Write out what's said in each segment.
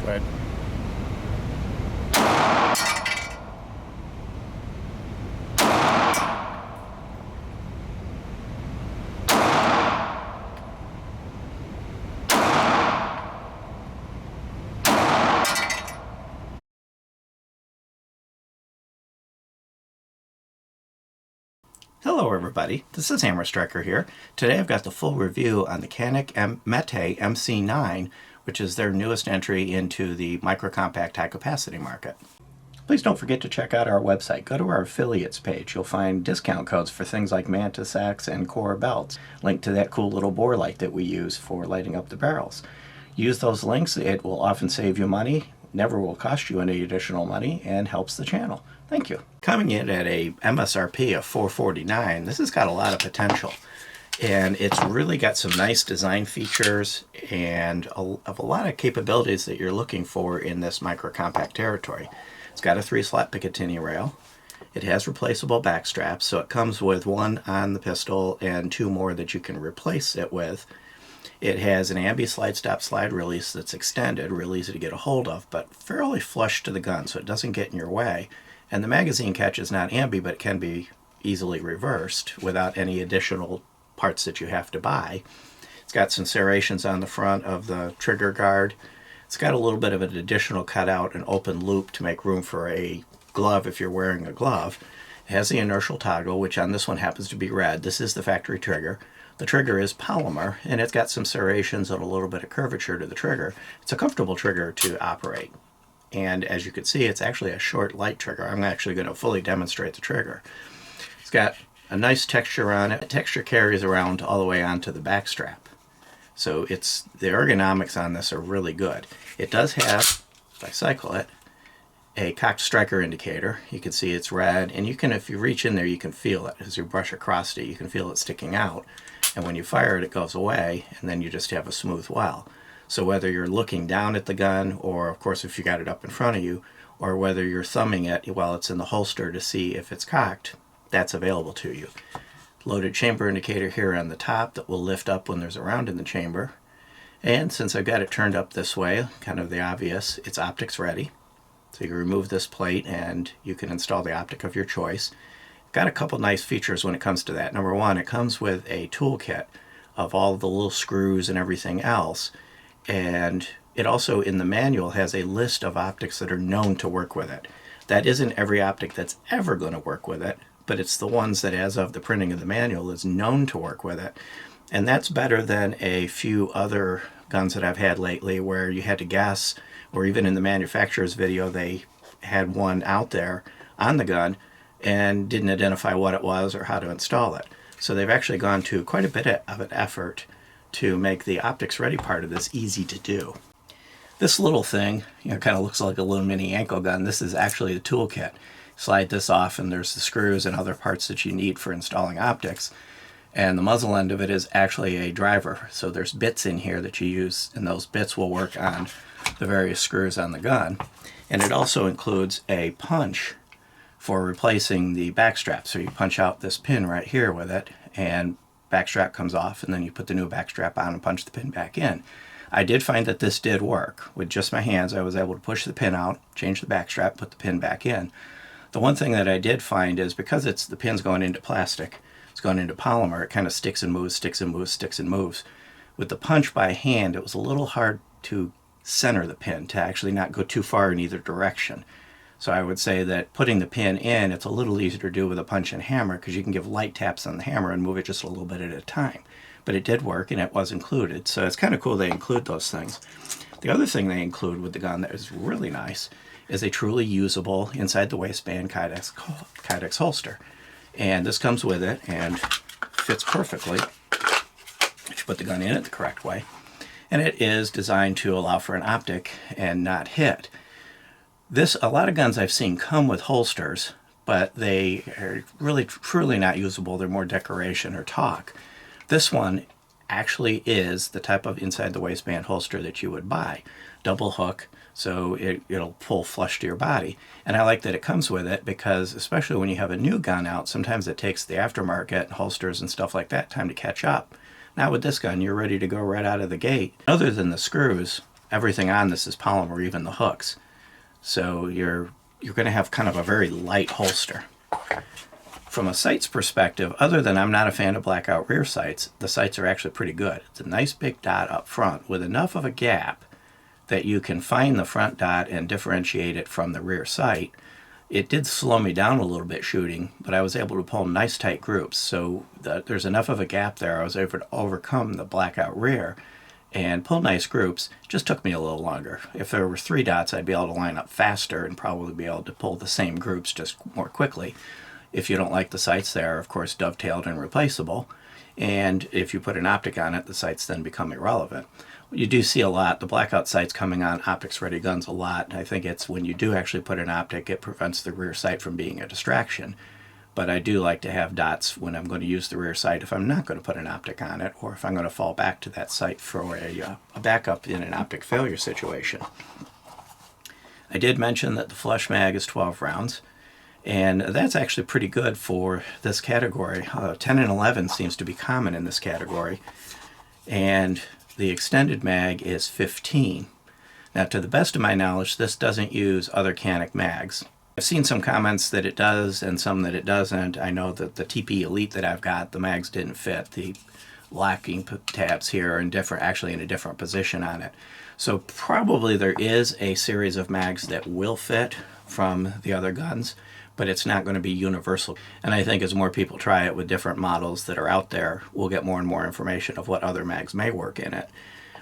but Hello everybody, this is Hammer Striker here. Today I've got the full review on the Canik METE MC9, which is their newest entry into the micro-compact high-capacity market. Please don't forget to check out our website. Go to our affiliates page. You'll find discount codes for things like Manta sacks and core belts. Link to that cool little bore light that we use for lighting up the barrels. Use those links. It will often save you money, never will cost you any additional money, and helps the channel. Thank you. Coming in at a MSRP of $449, this has got a lot of potential. And it's really got some nice design features and a lot of capabilities that you're looking for in this micro-compact territory. It's got a 3-slot Picatinny rail. It has replaceable backstraps, so it comes with one on the pistol and 2 more that you can replace it with. It has an ambi slide stop slide release that's extended, real easy to get a hold of, but fairly flush to the gun so it doesn't get in your way. And the magazine catch is not ambi, but it can be easily reversed without any additional parts that you have to buy. It's got some serrations on the front of the trigger guard. It's got a little bit of an additional cutout and open loop to make room for a glove if you're wearing a glove. It has the inertial toggle, which on this one happens to be red. This is the factory trigger. The trigger is polymer, and it's got some serrations and a little bit of curvature to the trigger. It's a comfortable trigger to operate. And as you can see, it's actually a short, light trigger. I'm actually going to fully demonstrate the trigger. It's got a nice texture on it. The texture carries around all the way onto the back strap. So the ergonomics on this are really good. It does have, if I cycle it, a cocked striker indicator. You can see it's red, and you can, if you reach in there, you can feel it. As you brush across it, you can feel it sticking out. And when you fire it, it goes away, and then you just have a smooth well. So whether you're looking down at the gun, or of course if you got it up in front of you, or whether you're thumbing it while it's in the holster to see if it's cocked, that's available to you. Loaded chamber indicator here on the top that will lift up when there's a round in the chamber. And since I've got it turned up this way, kind of the obvious, it's Optics Ready. So you can remove this plate and you can install the optic of your choice. Got a couple nice features when it comes to that. Number one, it comes with a toolkit of all the little screws and everything else. And it also, in the manual, has a list of optics that are known to work with it. That isn't every optic that's ever going to work with it, but it's the ones that, as of the printing of the manual, is known to work with it. And that's better than a few other guns that I've had lately where you had to guess, or even in the manufacturer's video, they had one out there on the gun and didn't identify what it was or how to install it. So they've actually gone to quite a bit of an effort to make the Optics Ready part of this easy to do. This little thing, kind of looks like a little mini ankle gun. This is actually the toolkit. Slide this off and there's the screws and other parts that you need for installing optics. And the muzzle end of it is actually a driver. So there's bits in here that you use, and those bits will work on the various screws on the gun. And it also includes a punch for replacing the backstrap. So you punch out this pin right here with it, and backstrap comes off, and then you put the new backstrap on and punch the pin back in. I did find that this did work. With just my hands, I was able to push the pin out, change the backstrap, put the pin back in. The one thing that I did find is because the pin's going into plastic, it's going into polymer, it kind of sticks and moves, sticks and moves, sticks and moves. With the punch by hand, it was a little hard to center the pin, to actually not go too far in either direction. So I would say that putting the pin in, it's a little easier to do with a punch and hammer because you can give light taps on the hammer and move it just a little bit at a time. But it did work, and it was included. So it's kind of cool they include those things. The other thing they include with the gun that is really nice is a truly usable inside the waistband Kydex holster. And this comes with it and fits perfectly if you put the gun in it the correct way. And it is designed to allow for an optic and not hit. A lot of guns I've seen come with holsters, but they are really truly not usable. They're more decoration or talk. This one actually is the type of inside the waistband holster that you would buy. Double hook, so it'll pull flush to your body. And I like that it comes with it because, especially when you have a new gun out, sometimes it takes the aftermarket holsters and stuff like that time to catch up. Now with this gun, you're ready to go right out of the gate. Other than the screws, everything on this is polymer, even the hooks. So you're going to have kind of a very light holster. From a sights perspective, other than I'm not a fan of blackout rear sights, the sights are actually pretty good. It's a nice big dot up front with enough of a gap that you can find the front dot and differentiate it from the rear sight. It did slow me down a little bit shooting, but I was able to pull nice tight groups. So there's enough of a gap there. I was able to overcome the blackout rear and pull nice groups. It just took me a little longer. If there were 3 dots, I'd be able to line up faster and probably be able to pull the same groups just more quickly. If you don't like the sights, they are of course dovetailed and replaceable. And if you put an optic on it, the sights then become irrelevant. You do see a lot, the blackout sights coming on Optics Ready guns a lot. I think it's when you do actually put an optic, it prevents the rear sight from being a distraction. But I do like to have dots when I'm going to use the rear sight if I'm not going to put an optic on it, or if I'm going to fall back to that sight for a backup in an optic failure situation. I did mention that the flush mag is 12 rounds, and that's actually pretty good for this category. 10 and 11 seems to be common in this category, and the extended mag is 15. Now, to the best of my knowledge, this doesn't use other Canik mags. I've seen some comments that it does and some that it doesn't. I know that the TP Elite that I've got, the mags didn't fit. The locking tabs here are actually in a different position on it. So probably there is a series of mags that will fit from the other guns, but it's not going to be universal. And I think as more people try it with different models that are out there, we'll get more and more information of what other mags may work in it.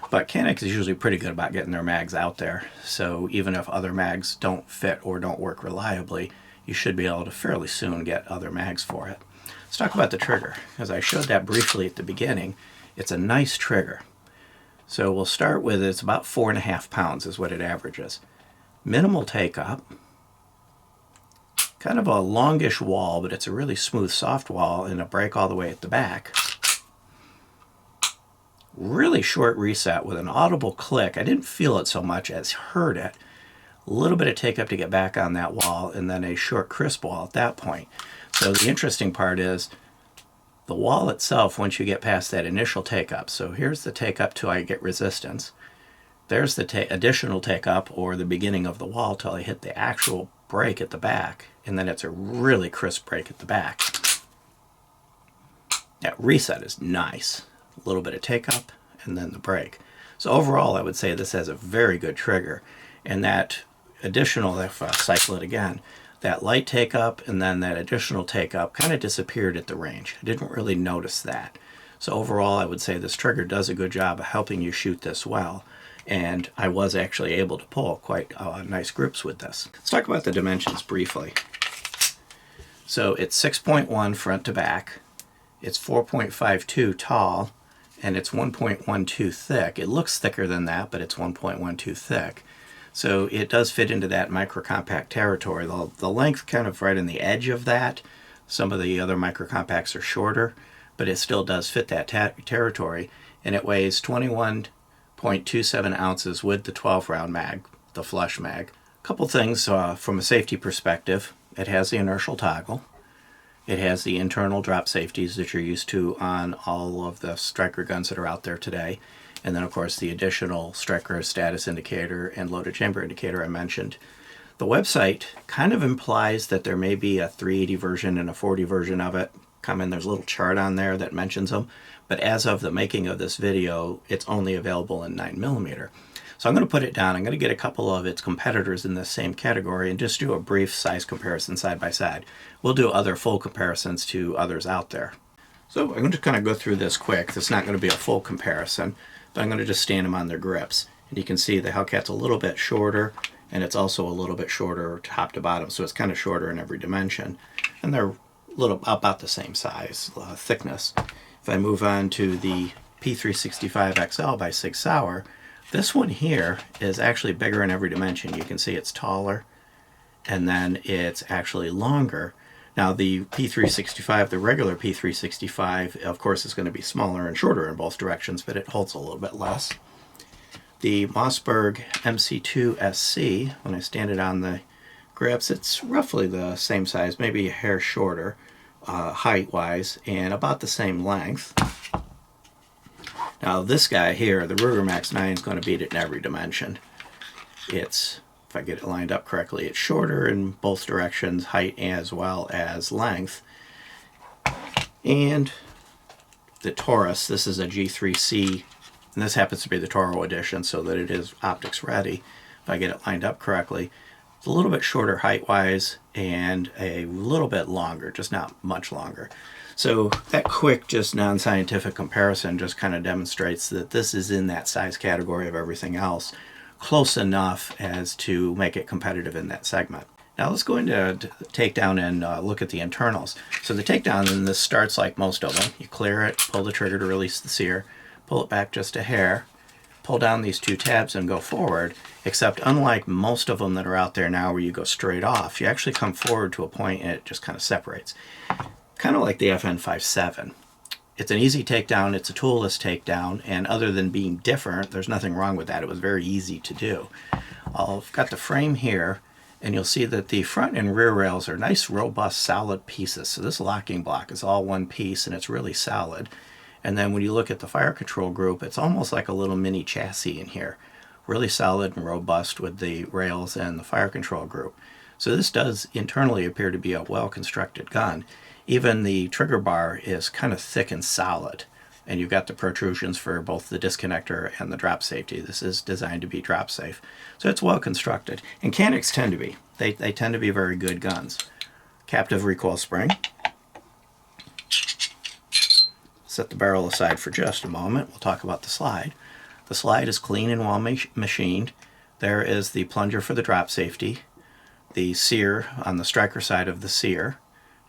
But Canik is usually pretty good about getting their mags out there. So even if other mags don't fit or don't work reliably, you should be able to fairly soon get other mags for it. Let's talk about the trigger. As I showed that briefly at the beginning, it's a nice trigger. So we'll start with it's about 4.5 pounds is what it averages. Minimal take up. Kind of a longish wall, but it's a really smooth, soft wall and a break all the way at the back. Really short reset with an audible click. I didn't feel it so much as heard it. A little bit of take up to get back on that wall, and then a short crisp wall at that point. So the interesting part is the wall itself, once you get past that initial take up. So here's the take up till I get resistance. There's the additional take up, or the beginning of the wall, till I hit the actual break at the back, and then it's a really crisp break at the back. That reset is nice. A little bit of take up and then the break. So overall I would say this has a very good trigger, and that additional, if I cycle it again, that light take up and then that additional take up kind of disappeared at the range. I didn't really notice that. So overall I would say this trigger does a good job of helping you shoot this well. And I was actually able to pull quite nice groups with this. Let's talk about the dimensions briefly. So it's 6.1 front to back, it's 4.52 tall, and it's 1.12 thick. It looks thicker than that, but it's 1.12 thick. So it does fit into that micro compact territory. The length kind of right in the edge of that. Some of the other micro compacts are shorter, but it still does fit that territory. And it weighs 21.27 ounces with the 12 round mag, the flush mag. A couple things from a safety perspective. It has the inertial toggle. It has the internal drop safeties that you're used to on all of the striker guns that are out there today. And then of course the additional striker status indicator and loaded chamber indicator I mentioned. The website kind of implies that there may be a 380 version and a 40 version of it coming. There's a little chart on there that mentions them. But as of the making of this video, it's only available in 9mm. So I'm going to put it down. I'm going to get a couple of its competitors in the same category and just do a brief size comparison side by side. We'll do other full comparisons to others out there. So I'm going to kind of go through this quick. It's not going to be a full comparison, but I'm going to just stand them on their grips. And you can see the Hellcat's a little bit shorter, and it's also a little bit shorter top to bottom, so it's kind of shorter in every dimension. And they're about the same size, thickness. If I move on to the P365 XL by SIG Sauer, this one here is actually bigger in every dimension. You can see it's taller, and then it's actually longer. Now the P365, the regular P365, of course, is going to be smaller and shorter in both directions, but it holds a little bit less. The Mossberg MC2SC, when I stand it on the grips, it's roughly the same size, maybe a hair shorter height-wise, and about the same length. Now this guy here, the Ruger Max 9, is going to beat it in every dimension. It's, if I get it lined up correctly, it's shorter in both directions, height as well as length. And the Taurus, this is a G3C, and this happens to be the Toro edition, so that it is optics ready. If I get it lined up correctly, it's a little bit shorter height-wise and a little bit longer, just not much longer. So that quick, just non-scientific comparison just kind of demonstrates that this is in that size category of everything else, close enough as to make it competitive in that segment. Now let's go into Takedown and look at the internals. So the Takedown in this starts like most of them. You clear it, pull the trigger to release the sear, pull it back just a hair, pull down these two tabs and go forward, except unlike most of them that are out there now where you go straight off, you actually come forward to a point and it just kind of separates. Kind of like the FN57. It's an easy takedown, it's a toolless takedown, and other than being different, there's nothing wrong with that. It was very easy to do. I've got the frame here, and you'll see that the front and rear rails are nice, robust, solid pieces. So this locking block is all one piece, and it's really solid. And then when you look at the fire control group, it's almost like a little mini chassis in here. Really solid and robust with the rails and the fire control group. So this does internally appear to be a well-constructed gun. Even the trigger bar is kind of thick and solid, and you've got the protrusions for both the disconnector and the drop safety. This is designed to be drop safe. So it's well constructed. And Caniks tend to be. They tend to be very good guns. Captive recoil spring. Set the barrel aside for just a moment. We'll talk about the slide. The slide is clean and well machined. There is the plunger for the drop safety, the sear on the striker side of the sear,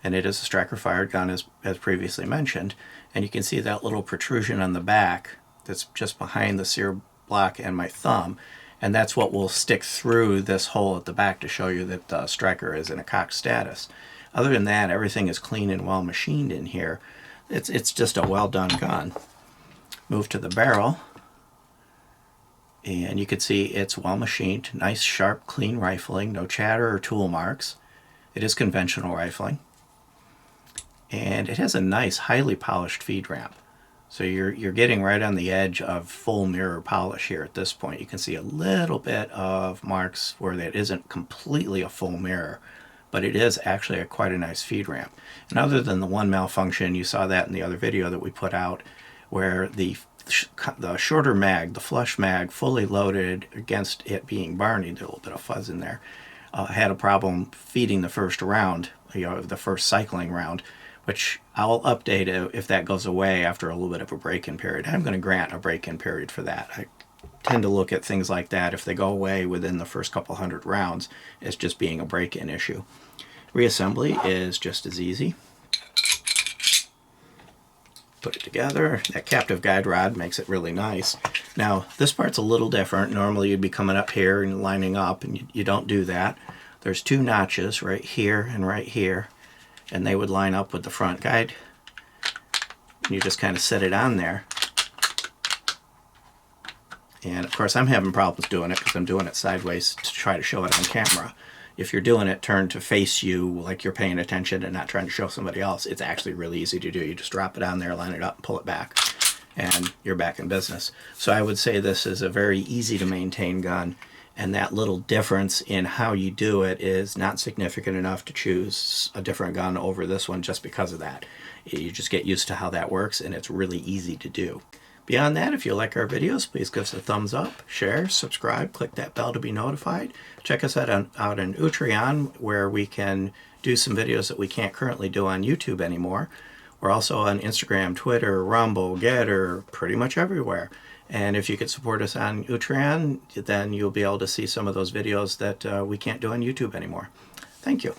and it is a striker fired gun as previously mentioned. And you can see that little protrusion on the back that's just behind the sear block and my thumb, and that's what will stick through this hole at the back to show you that the striker is in a cocked status. Other than that, everything is clean and well machined in here. It's just a well done gun. Move to the barrel, and you can see it's well machined, nice sharp clean rifling, no chatter or tool marks. It is conventional rifling, and it has a nice highly polished feed ramp. So you're getting right on the edge of full mirror polish here at this point. You can see a little bit of marks where it isn't completely a full mirror, but it is actually quite a nice feed ramp. And other than the one malfunction, you saw that in the other video that we put out, where the shorter mag, the flush mag, fully loaded against it being Barney, a little bit of fuzz in there, had a problem feeding the first round, the first cycling round, which I'll update if that goes away after a little bit of a break-in period. I'm going to grant a break-in period for that. I tend to look at things like that, if they go away within the first couple hundred rounds, as just being a break-in issue. Reassembly is just as easy. Put it together. That captive guide rod makes it really nice. Now, this part's a little different. Normally you'd be coming up here and lining up, and you don't do that. There's two notches right here and right here, and they would line up with the front guide. And you just kind of set it on there. And of course I'm having problems doing it because I'm doing it sideways to try to show it on camera. If you're doing it turned to face you, like you're paying attention and not trying to show somebody else, it's actually really easy to do. You just drop it on there, line it up, and pull it back, and you're back in business. So I would say this is a very easy to maintain gun, and that little difference in how you do it is not significant enough to choose a different gun over this one just because of that. You just get used to how that works, and it's really easy to do. Beyond that, if you like our videos, please give us a thumbs up, share, subscribe, click that bell to be notified. Check us out on Utreon, where we can do some videos that we can't currently do on YouTube anymore. We're also on Instagram, Twitter, Rumble, Getter, pretty much everywhere. And if you could support us on Utreon, then you'll be able to see some of those videos that we can't do on YouTube anymore. Thank you.